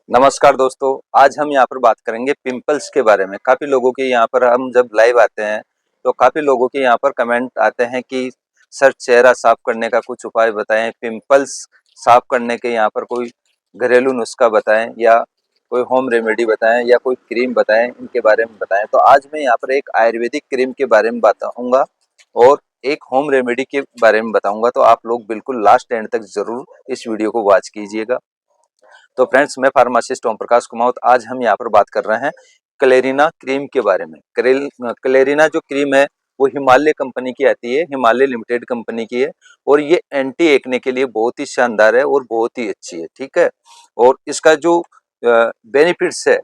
नमस्कार दोस्तों, आज हम यहाँ पर बात करेंगे पिंपल्स के बारे में। काफ़ी लोगों के यहाँ पर हम जब लाइव आते हैं, तो काफ़ी लोगों के यहाँ पर कमेंट आते हैं कि सर चेहरा साफ करने का कुछ उपाय बताएं, पिंपल्स साफ करने के यहाँ पर कोई घरेलू नुस्खा बताएं या कोई होम रेमेडी बताएं या कोई क्रीम बताएं, इनके बारे में बताएं। तो आज मैं यहाँ पर एक आयुर्वेदिक क्रीम के बारे में बताऊँगा और एक होम रेमेडी के बारे में बताऊँगा। तो आप लोग बिल्कुल लास्ट एंड तक ज़रूर इस वीडियो को वॉच कीजिएगा। तो फ्रेंड्स, मैं फार्मासिस्ट ओम प्रकाश कुमावत। आज हम यहाँ पर बात कर रहे हैं क्लेरिना क्रीम के बारे में। क्लेरिना जो क्रीम है वो हिमालय कंपनी की आती है, हिमालय लिमिटेड कंपनी की है और ये एंटी एक्ने के लिए बहुत ही शानदार है और बहुत ही अच्छी है। ठीक है। और इसका जो बेनिफिट्स है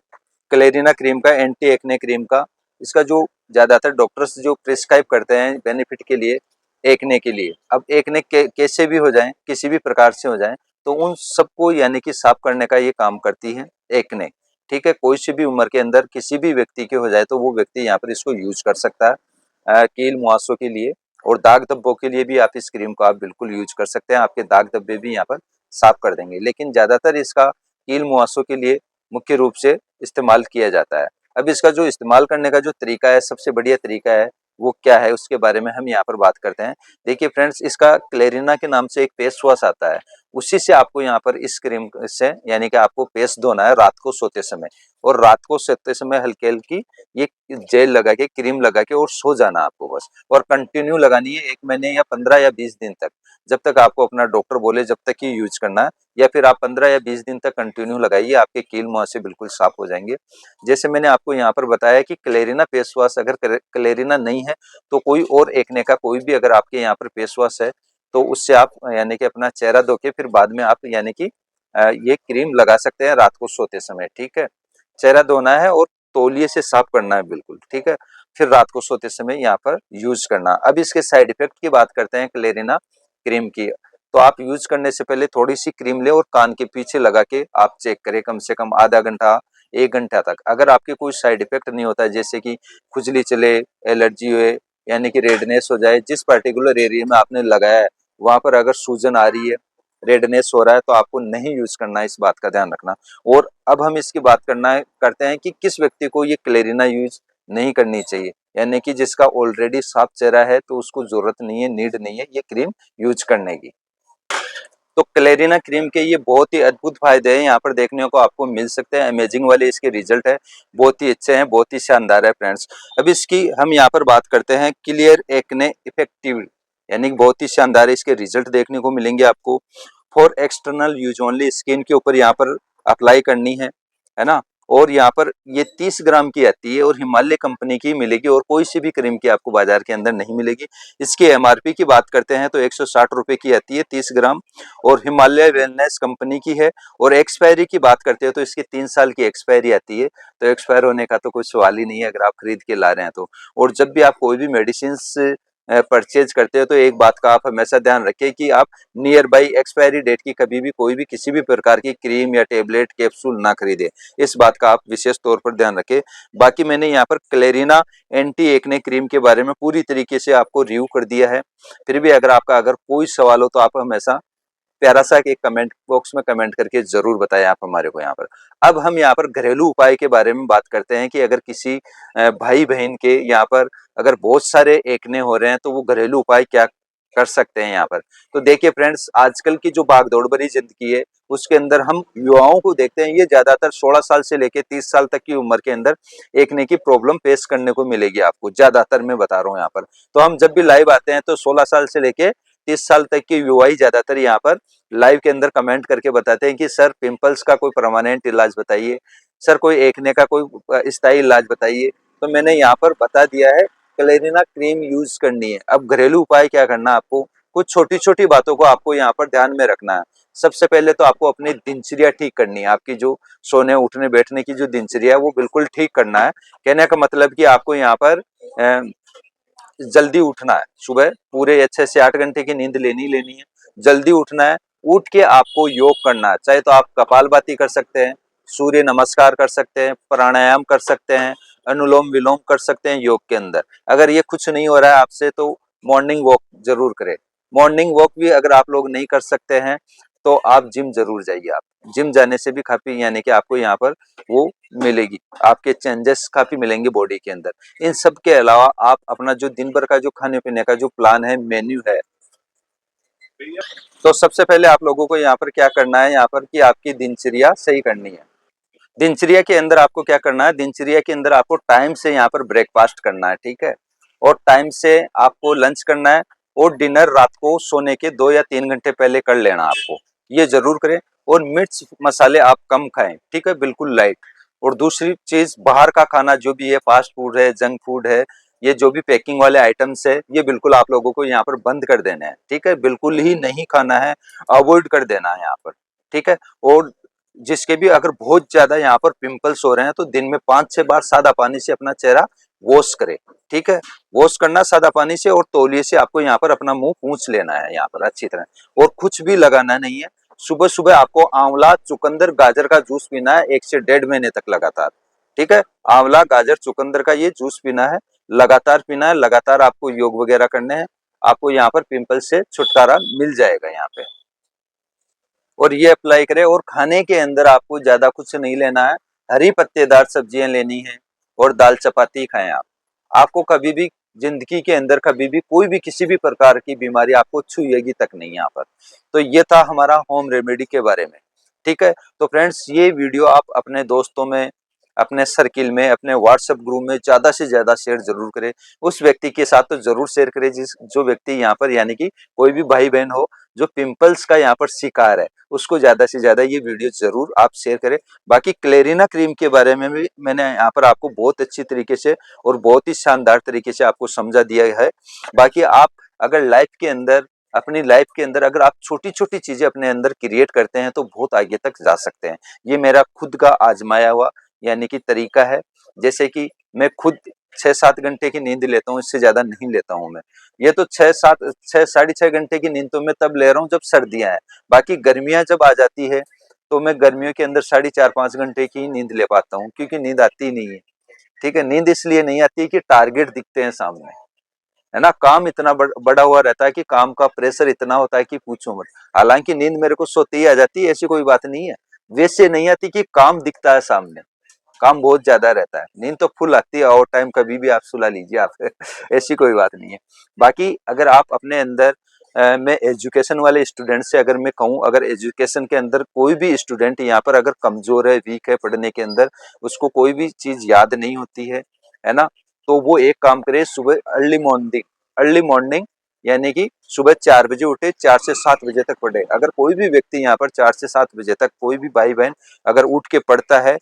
क्लेरिना क्रीम का, एंटी एक्ने क्रीम का, इसका जो ज्यादातर डॉक्टर्स जो प्रिस्क्राइब करते हैं बेनिफिट के लिए, एक्ने के लिए, अब एक्ने कैसे भी हो जाए, किसी भी प्रकार से हो जाए, तो उन सबको यानी कि साफ करने का ये काम करती है एक्ने। ठीक है। कोई सी भी उम्र के अंदर किसी भी व्यक्ति के हो जाए तो वो व्यक्ति यहाँ पर इसको यूज कर सकता है। कील मुहासों के लिए और दाग धब्बों के लिए भी आप इस क्रीम को आप बिल्कुल यूज कर सकते हैं। आपके दाग धब्बे भी यहाँ पर साफ कर देंगे, लेकिन ज्यादातर इसका कील मुहासों के लिए मुख्य रूप से इस्तेमाल किया जाता है। अब इसका जो इस्तेमाल करने का जो तरीका है, सबसे बढ़िया तरीका है, वो क्या है उसके बारे में हम यहाँ पर बात करते हैं। देखिए फ्रेंड्स, इसका क्लेरिना के नाम से एक फेस वॉश आता है, उसी से आपको यहाँ पर इस क्रीम से यानी कि आपको फेस धोना है रात को सोते समय, और रात को सोते समय हल्की हल्की ये जेल लगा के, क्रीम लगा के और सो जाना आपको बस। और कंटिन्यू लगानी है 1 महीने या 15 या 20 दिन तक, जब तक आपको अपना डॉक्टर बोले जब तक ही यूज करना है। या फिर आप 15 या 20 दिन तक कंटिन्यू लगाइए, आपके कील मुहासे बिल्कुल साफ हो जाएंगे। जैसे मैंने आपको यहाँ पर बताया कि क्लेरिना फेस वॉश, अगर क्लेरिना नहीं है तो कोई और एक्ने का कोई भी अगर आपके यहाँ पर फेस वॉश है, तो उससे आप यानी कि अपना चेहरा धो के फिर बाद में आप यानी कि ये क्रीम लगा सकते हैं रात को सोते समय। ठीक है। चेहरा धोना है और तौलिए से साफ करना है बिल्कुल। ठीक है। फिर रात को सोते समय यहाँ पर यूज करना। अब इसके साइड इफेक्ट की बात करते हैं क्लेरिना क्रीम की। तो आप यूज करने से पहले थोड़ी सी क्रीम ले और कान के पीछे लगा के आप चेक करें कम से कम आधा घंटा 1 घंटा तक। अगर आपके कोई साइड इफेक्ट नहीं होता है, जैसे कि खुजली चले, एलर्जी हुए, यानी कि रेडनेस हो जाए, जिस पर्टिकुलर एरिया में आपने लगाया है वहां पर अगर सूजन आ रही है, रेडनेस हो रहा है, तो आपको नहीं यूज करना है, इस बात का ध्यान रखना। और अब हम इसकी बात करते हैं कि किस व्यक्ति को ये क्लेरिना यूज नहीं करनी चाहिए, यानी कि जिसका ऑलरेडी साफ चेहरा है तो उसको जरूरत नहीं है, नीड नहीं है ये क्रीम यूज करने की। तो क्लेरिना क्रीम के ये बहुत ही अद्भुत फायदे हैं, यहाँ पर देखने को आपको मिल सकते हैं। अमेजिंग वाले इसके रिजल्ट है, बहुत ही अच्छे हैं, बहुत ही शानदार है फ्रेंड्स। अब इसकी हम यहाँ पर बात करते हैं क्लियर एक्ने इफेक्टिव, यानी बहुत ही शानदार इसके रिजल्ट देखने को मिलेंगे आपको। For external use only, skin के ऊपर यहाँ पर अप्लाई करनी है ना। और यहाँ पर ये 30 ग्राम की आती है और हिमालय कंपनी की मिलेगी, और कोई सी भी क्रीम की आपको बाजार के अंदर नहीं मिलेगी। इसकी एमआरपी की बात करते हैं तो 160 रुपए की आती है 30 ग्राम, और हिमालय वेलनेस कंपनी की है। और एक्सपायरी की बात करते हैं तो इसकी 3 साल की एक्सपायरी आती है, तो एक्सपायर होने का तो कोई सवाल ही नहीं है अगर आप खरीद के ला रहे हैं तो। और जब भी आप कोई भी मेडिसिन परचेज करते हो तो एक बात का आप हमेशा ध्यान रखें कि आप नियर बाई एक्सपायरी डेट की कभी भी कोई भी किसी भी प्रकार की क्रीम या टेबलेट कैप्सूल ना खरीदे, इस बात का आप विशेष तौर पर ध्यान रखें। बाकी मैंने यहाँ पर क्लेरिना एंटी एक्ने क्रीम के बारे में पूरी तरीके से आपको रिव्यू कर दिया है। फिर भी अगर कोई सवाल हो तो आप हमेशा प्यारा सा एक कमेंट बॉक्स में कमेंट करके जरूर बताएं आप हमारे को यहाँ पर। अब हम यहाँ पर घरेलू उपाय के बारे में बात करते हैं कि अगर किसी भाई बहन के यहाँ पर अगर बहुत सारे एक्ने हो रहे हैं तो वो घरेलू उपाय क्या कर सकते हैं यहाँ पर। तो देखिए फ्रेंड्स, आजकल की जो भागदौड़ भरी जिंदगी है उसके अंदर हम युवाओं को देखते हैं, ये ज्यादातर 16 साल से लेके 30 साल तक की उम्र के अंदर एक्ने की प्रॉब्लम फेस करने को मिलेगी आपको, ज्यादातर मैं बता रहा हूँ यहाँ पर। तो हम जब भी लाइव आते हैं तो 16 साल से लेके 30 साल तक के युवा ही ज्यादातर यहाँ पर लाइव के अंदर कमेंट करके बताते हैं कि सर पिंपल्स का कोई परमानेंट इलाज बताइए, सर कोई एक्ने का कोई स्थायी इलाज बताइए। तो मैंने यहाँ पर बता दिया है, क्लेरिना क्रीम यूज करनी है। अब घरेलू उपाय क्या करना है आपको, कुछ छोटी छोटी बातों को आपको यहाँ पर ध्यान में रखना है। सबसे पहले तो आपको अपनी दिनचर्या ठीक करनी है, आपकी जो सोने उठने बैठने की जो दिनचर्या है वो बिल्कुल ठीक करना है। कहने का मतलब कि आपको यहाँ पर जल्दी उठना है, सुबह पूरे 6 से 8 घंटे की नींद लेनी है, जल्दी उठना है। उठ के आपको योग करना है, चाहे तो आप कपालभाति कर सकते हैं, सूर्य नमस्कार कर सकते हैं, प्राणायाम कर सकते हैं, अनुलोम विलोम कर सकते हैं योग के अंदर। अगर ये कुछ नहीं हो रहा है आपसे तो मॉर्निंग वॉक जरूर करें। मॉर्निंग वॉक भी अगर आप लोग नहीं कर सकते हैं तो आप जिम जरूर जाइए। आप जिम जाने से भी काफी यानी कि आपको यहाँ पर वो मिलेगी, आपके चेंजेस काफी मिलेंगे बॉडी के अंदर। इन सब के अलावा आप अपना जो दिन भर का जो खाने पीने का जो प्लान है, मेन्यू है, तो सबसे पहले आप लोगों को यहाँ पर क्या करना है, यहाँ पर कि आपकी दिनचर्या सही करनी है। दिनचर्या के अंदर आपको क्या करना है, दिनचर्या के अंदर आपको टाइम से यहाँ पर ब्रेकफास्ट करना है, ठीक है, और टाइम से आपको लंच करना है, और डिनर रात को सोने के 2 या 3 घंटे पहले कर लेना आपको, ये जरूर करें। और मिर्च मसाले आप कम खाएं, ठीक है, बिल्कुल लाइट। और दूसरी चीज, बाहर का खाना जो भी है, फास्ट फूड है, जंक फूड है, ये जो भी पैकिंग वाले आइटम्स है, ये बिल्कुल आप लोगों को यहाँ पर बंद कर देना है, ठीक है, बिल्कुल ही नहीं खाना है, अवॉइड कर देना है यहाँ पर, ठीक है। और जिसके भी अगर बहुत ज्यादा यहाँ पर पिंपल्स हो रहे हैं, तो दिन में 5 से 6 बार सादा पानी से अपना चेहरा वॉश करे, ठीक है, वॉश करना सादा पानी से, और तौलिए से आपको यहाँ पर अपना मुंह पोंछ लेना है यहाँ पर अच्छी तरह, और कुछ भी लगाना नहीं है। सुबह सुबह आपको आंवला, चुकंदर, गाजर का जूस पीना है 1 से 1.5 महीने तक लगातार, ठीक है। आंवला, गाजर, चुकंदर का ये जूस पीना है, लगातार पीना है, लगातार आपको योग वगैरह करने हैं, आपको यहाँ पर पिंपल से छुटकारा मिल जाएगा यहाँ पे। और ये अप्लाई करें। और खाने के अंदर आपको ज्यादा कुछ नहीं लेना है, हरी पत्तेदार सब्जियां लेनी है, और दाल चपाती खाएं आप। आपको कभी भी जिंदगी के अंदर कभी भी कोई भी किसी भी प्रकार की बीमारी आपको छुएगी तक नहीं यहाँ पर। तो ये था हमारा होम रेमेडी के बारे में, ठीक है। तो फ्रेंड्स, ये वीडियो आप अपने दोस्तों में, अपने सर्किल में, अपने व्हाट्सएप ग्रुप में ज्यादा से ज्यादा शेयर जरूर करें। उस व्यक्ति के साथ तो जरूर शेयर करें जिस जो व्यक्ति यहाँ पर यानी कि कोई भी भाई बहन हो जो पिंपल्स का यहाँ पर शिकार है, उसको ज्यादा से ज्यादा ये वीडियो जरूर आप शेयर करें। बाकी क्लेरिना क्रीम के बारे में भी मैंने यहाँ पर आपको बहुत अच्छी तरीके से और बहुत ही शानदार तरीके से आपको समझा दिया है। बाकी आप अगर लाइफ के अंदर, अपनी लाइफ के अंदर अगर आप छोटी छोटी चीजें अपने अंदर क्रिएट करते हैं, तो बहुत आगे तक जा सकते हैं। ये मेरा खुद का आजमाया हुआ यानी कि तरीका है। जैसे कि मैं खुद 6-7 घंटे की नींद लेता हूँ, इससे ज्यादा नहीं लेता हूँ मैं। ये तो 6-7 6 साढ़े 6 घंटे की नींद तो मैं तब ले रहा हूँ जब सर्दियां हैं। बाकी गर्मियां जब आ जाती है, तो मैं गर्मियों के अंदर 4.5-5 घंटे की नींद ले पाता हूँ, क्योंकि नींद आती ही नहीं है, ठीक है। नींद इसलिए नहीं आती कि टारगेट दिखते हैं सामने, है ना, काम इतना बड़ा हुआ रहता है कि काम का प्रेशर इतना होता है कि पूछो मत। हालांकि नींद मेरे को सोते ही आ जाती है, ऐसी कोई बात नहीं है, वैसे नहीं आती कि काम दिखता है सामने, काम बहुत ज्यादा रहता है। नींद तो फुल आती है, और टाइम कभी भी आप सुला लीजिए आप ऐसी कोई बात नहीं है। बाकी अगर आप अपने अंदर मैं एजुकेशन वाले स्टूडेंट से अगर मैं कहूँ, अगर एजुकेशन के अंदर कोई भी स्टूडेंट यहाँ पर अगर कमजोर है, वीक है पढ़ने के अंदर, उसको कोई भी चीज याद नहीं होती है ना, तो वो एक काम करे, सुबह अर्ली मॉर्निंग यानी कि सुबह 4 बजे उठे, 4 से 7 बजे तक पढ़े। अगर कोई भी व्यक्ति यहाँ पर 4 से 7 बजे तक, कोई भी भाई बहन अगर उठ के पढ़ता है,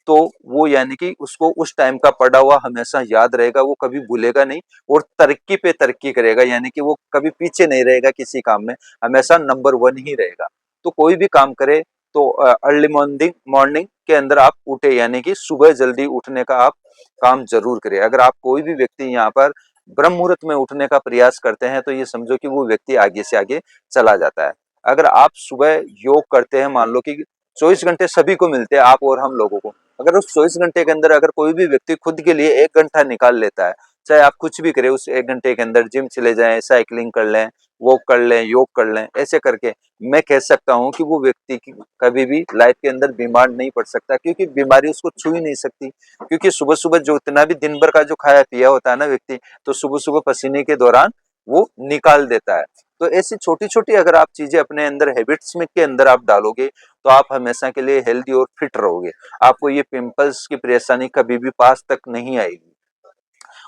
तो वो यानी कि उसको उस टाइम का पढ़ा हुआ हमेशा याद रहेगा, वो कभी भूलेगा नहीं, और तरक्की पे तरक्की करेगा, यानी कि वो कभी पीछे नहीं रहेगा किसी काम में, हमेशा नंबर 1 ही रहेगा। तो कोई भी काम करे, तो अर्ली मॉर्निंग मॉर्निंग के अंदर आप उठे, यानी कि सुबह जल्दी उठने का आप काम जरूर करें। अगर आप कोई भी व्यक्ति यहाँ पर ब्रह्म मुहूर्त में उठने का प्रयास करते हैं, तो ये समझो कि वो व्यक्ति आगे से आगे चला जाता है। अगर आप सुबह योग करते हैं, मान लो कि 24 घंटे सभी को मिलते हैं, आप और हम लोगों को, अगर उस 24 घंटे के अंदर अगर कोई भी व्यक्ति खुद के लिए 1 घंटा निकाल लेता है, चाहे आप कुछ भी करें उस 1 घंटे के अंदर, जिम चले जाएं, साइकिलिंग कर लें, वॉक कर लें, योग कर लें, ऐसे करके मैं कह सकता हूं कि वो व्यक्ति की कभी भी लाइफ के अंदर बीमार नहीं पड़ सकता, क्योंकि बीमारी उसको छू ही नहीं सकती। क्योंकि सुबह सुबह जो इतना भी दिन भर का जो खाया पिया होता है ना व्यक्ति, तो सुबह सुबह पसीने के दौरान वो निकाल देता है। तो ऐसी छोटी छोटी अगर आप चीजें अपने अंदर हैबिट्स में के अंदर आप डालोगे, तो आप हमेशा के लिए हेल्दी और फिट रहोगे। आपको ये पिंपल्स की परेशानी कभी भी पास तक नहीं आएगी।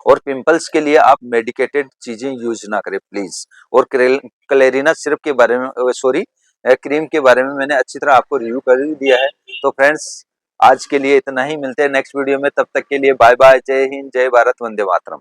और पिंपल्स के लिए आप मेडिकेटेड चीजें यूज ना करें प्लीज। और क्लेरिना सिरप के बारे में, सॉरी, क्रीम के बारे में मैंने अच्छी तरह आपको रिव्यू कर ही दिया है। तो फ्रेंड्स, आज के लिए इतना ही, मिलते हैं नेक्स्ट वीडियो में, तब तक के लिए बाय बाय, जय हिंद, जय भारत, वंदे मातरम।